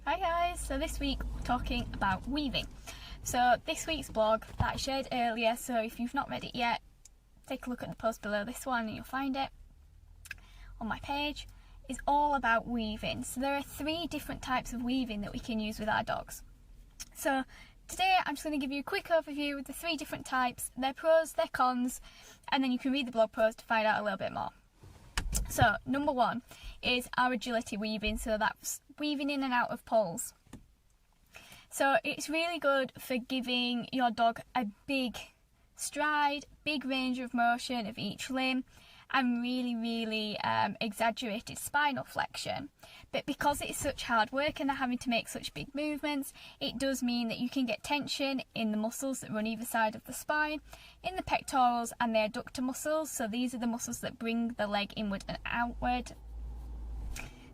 Hi guys, so this week we're talking about weaving. So this week's blog that I shared earlier, so if you've not read it yet, take a look at the post below this one and you'll find it on my page, is all about weaving. So there are 3 different types of weaving that we can use with our dogs. So today I'm just going to give you a quick overview of the 3 different types, their pros, their cons, and then you can read the blog post to find out a little bit more. So number 1 is our agility weaving, so that's weaving in and out of poles. So it's really good for giving your dog a big stride, big range of motion of each limb, and really exaggerated spinal flexion. But because it's such hard work and they're having to make such big movements, it does mean that you can get tension in the muscles that run either side of the spine, in the pectorals and the adductor muscles. So these are the muscles that bring the leg inward and outward.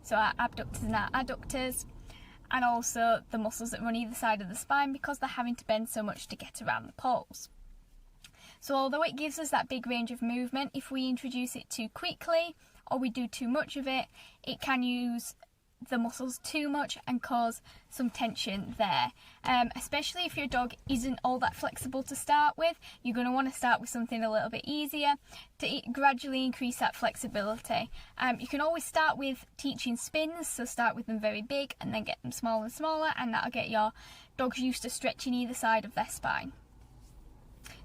So our abductors and our adductors, and also the muscles that run either side of the spine because they're having to bend so much to get around the poles. So although it gives us that big range of movement, if we introduce it too quickly or we do too much of it, it can use the muscles too much and cause some tension there. Especially if your dog isn't all that flexible to start with, you're going to want to start with something a little bit easier to gradually increase that flexibility. You can always start with teaching spins, so start with them very big and then get them smaller and smaller, and that'll get your dogs used to stretching either side of their spine.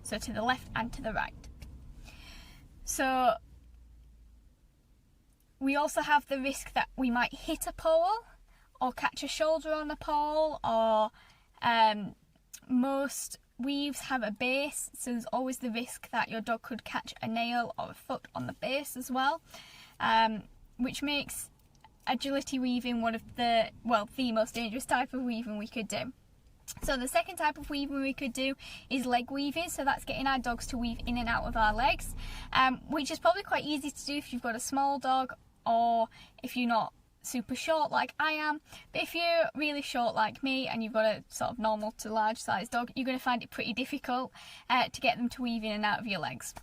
So to the left and to the right. So we also have the risk that we might hit a pole or catch a shoulder on a pole, or most weaves have a base, so there's always the risk that your dog could catch a nail or a foot on the base as well, which makes agility weaving one of the most dangerous type of weaving we could do. So the second type of weaving we could do is leg weaving, so that's getting our dogs to weave in and out of our legs, which is probably quite easy to do if you've got a small dog or if you're not super short like I am. But if you're really short like me and you've got a sort of normal to large size dog, you're going to find it pretty difficult to get them to weave in and out of your legs.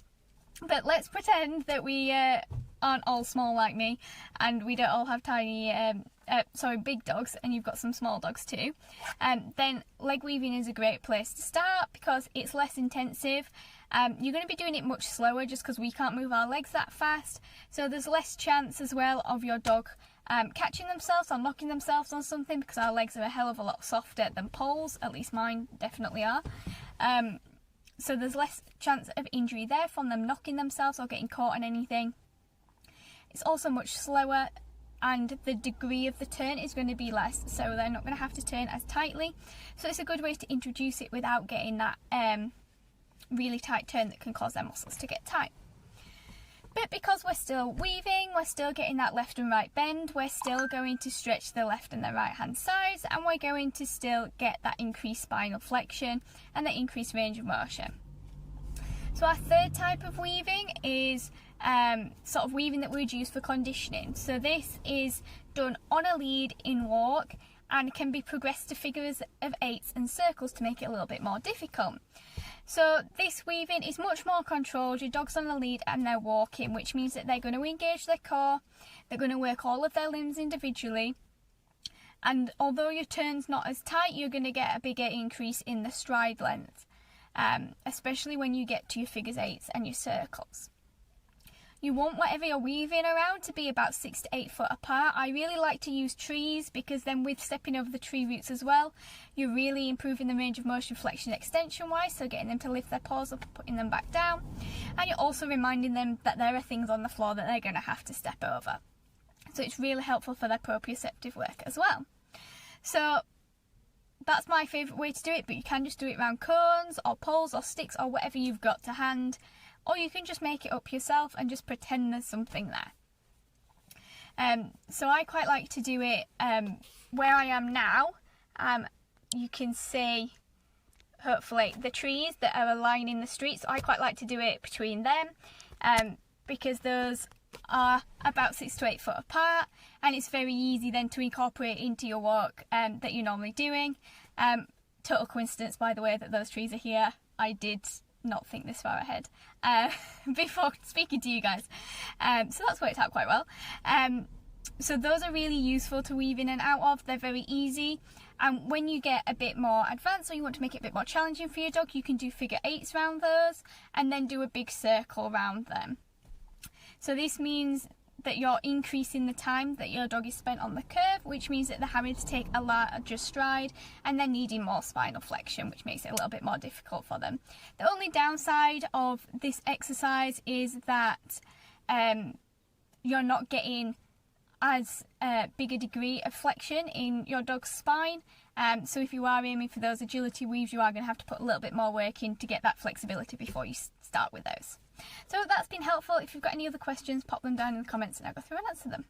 But let's pretend that we aren't all small like me and we don't all have big dogs, and you've got some small dogs too. Then leg weaving is a great place to start because it's less intensive. You're going to be doing it much slower just because we can't move our legs that fast. So there's less chance as well of your dog catching themselves or knocking themselves on something, because our legs are a hell of a lot softer than poles, at least mine definitely are. So there's less chance of injury there from them knocking themselves or getting caught on anything. It's also much slower, and the degree of the turn is going to be less, so they're not going to have to turn as tightly. So it's a good way to introduce it without getting that really tight turn that can cause their muscles to get tight. But because we're still weaving, we're still getting that left and right bend, we're still going to stretch the left and the right hand sides, and we're going to still get that increased spinal flexion and the increased range of motion. So our third type of weaving is sort of weaving that we would use for conditioning. So this is done on a lead in walk and can be progressed to figures of 8s and circles to make it a little bit more difficult. So this weaving is much more controlled. Your dog's on a lead and they're walking, which means that they're going to engage their core, they're going to work all of their limbs individually, and although your turn's not as tight, you're going to get a bigger increase in the stride length, especially when you get to your figures 8s and your circles. You want whatever you're weaving around to be about 6 to 8 foot apart. I really like to use trees, because then with stepping over the tree roots as well, you're really improving the range of motion flexion extension wise, so getting them to lift their paws up and putting them back down, and you're also reminding them that there are things on the floor that they're going to have to step over. So it's really helpful for their proprioceptive work as well. So that's my favourite way to do it, but you can just do it around cones or poles or sticks or whatever you've got to hand. Or you can just make it up yourself and just pretend there's something there. So I quite like to do it where I am now. You can see, hopefully, the trees that are lining the street. So I quite like to do it between them because those are about 6 to 8 foot apart, and it's very easy then to incorporate into your walk that you're normally doing. Total coincidence, by the way, that those trees are here. I did not think this far ahead before speaking to you guys, so that's worked out quite well. So those are really useful to weave in and out of. They're very easy. And when you get a bit more advanced or you want to make it a bit more challenging for your dog, you can do figure eights around those and then do a big circle around them. So this means that you're increasing the time that your dog is spent on the curve, which means that they're having to take a larger stride and they're needing more spinal flexion, which makes it a little bit more difficult for them. The only downside of this exercise is that you're not getting as big a degree of flexion in your dog's spine. So if you are aiming for those agility weaves, you are going to have to put a little bit more work in to get that flexibility before you start with those. So that's been helpful. If you've got any other questions, pop them down in the comments and I'll go through and answer them.